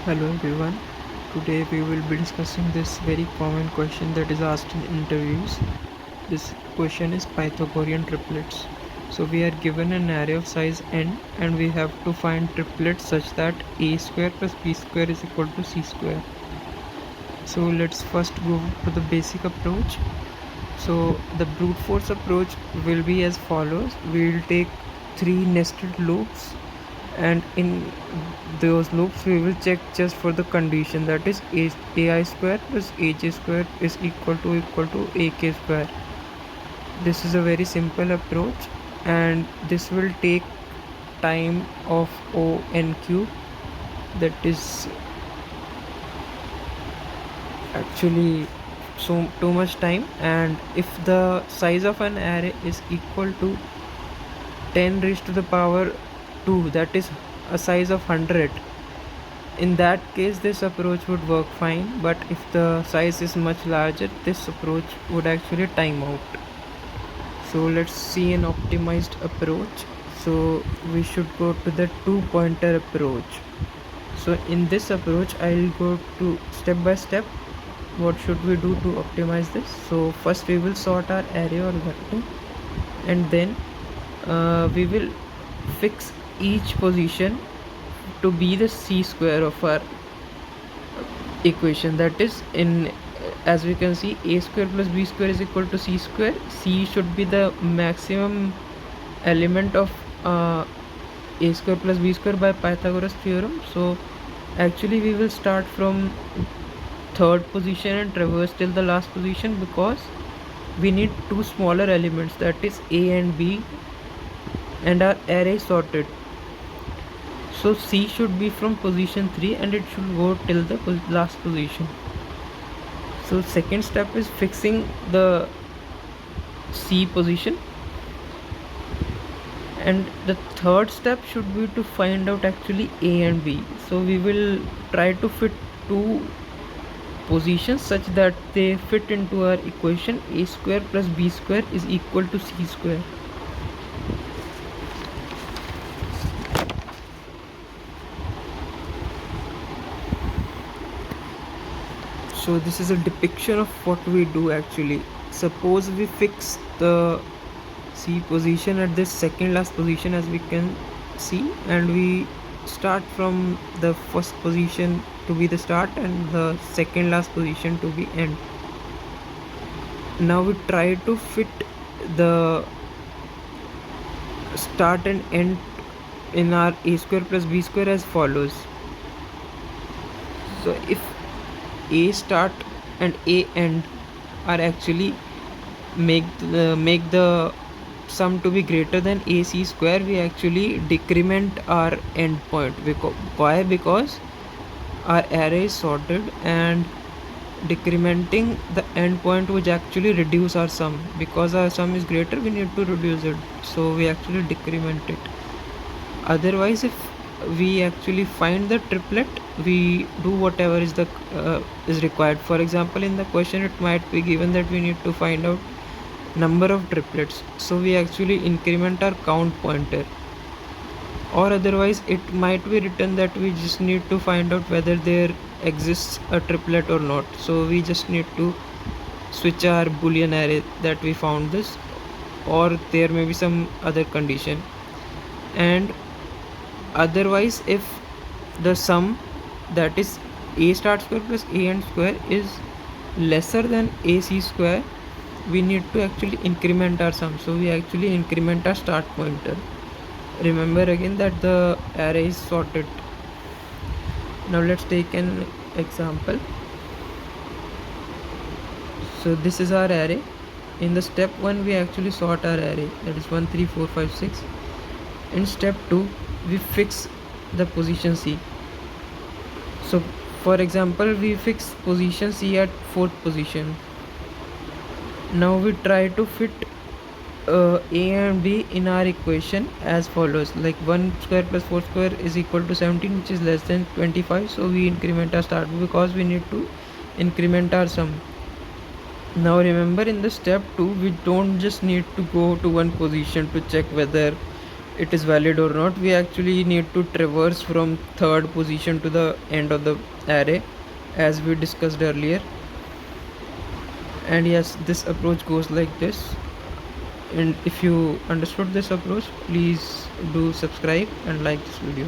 Hello everyone. Today we will be discussing this very common question that is asked in interviews. This question is Pythagorean triplets. So we are given an array of size n and we have to find triplets such that a square plus b square is equal to c square. So let's first go to the basic approach. So the brute force approach will be as follows. We will take 3 nested loops, and in those loops we will check just for the condition, that is ai square plus aj square is equal to ak square. This is a very simple approach and this will take time of o n cube, that is actually so too much time. And if the size of an array is equal to 10 raised to the power 2, that is a size of 100, in that case this approach would work fine. But if the size is much larger, this approach would actually time out. So let's see an optimized approach. So we should go to the 2-pointer approach. So in this approach I'll go to step by step what should we do to optimize this. So first we will sort our array or vector, and then we will fix each position to be the c square of our equation. That is, in as we can see, a square plus b square is equal to c square. C should be the maximum element of a square plus b square by Pythagoras theorem. So actually we will start from third position and traverse till the last position, because we need two smaller elements, that is a and b, and our array sorted. So c should be from position 3 and it should go till the last position. So second step is fixing the c position, and the third step should be to find out actually a and b. So we will try to fit two positions such that they fit into our equation a square plus b square is equal to c square. So this is a depiction of what we do actually. Suppose we fix the c position at this second last position, as we can see, and we start from the first position to be the start and the second last position to be end. Now we try to fit the start and end in our a square plus b square as follows. So if a start and a end are actually make the sum to be greater than ac square, we actually decrement our end point. Why? Because our array is sorted, and decrementing the end point would actually reduce our sum. Because our sum is greater, we need to reduce it, so we actually decrement it. Otherwise, if we actually find the triplet, we do whatever is the is required. For example, in the question it might be given that we need to find out number of triplets, so we actually increment our count pointer. Or otherwise it might be written that we just need to find out whether there exists a triplet or not, so we just need to switch our boolean array that we found this, or there may be some other condition. And otherwise, if the sum, that is a start square plus a end square, is lesser than ac square, we need to actually increment our sum, so we actually increment our start pointer. Remember again that the array is sorted. Now let's take an example. So this is our array. In the step 1 we actually sort our array, that is 1 3 4 5 6. In step 2 we fix the position c. So for example, we fix position c at 4th position. Now we try to fit a and b in our equation as follows, like 1 square plus 4 square is equal to 17, which is less than 25. So we increment our start because we need to increment our sum. Now remember, in the step 2 we don't just need to go to one position to check whether it is valid or not. We actually need to traverse from third position to the end of the array, as we discussed earlier. And yes, this approach goes like this. And if you understood this approach, please do subscribe and like this video.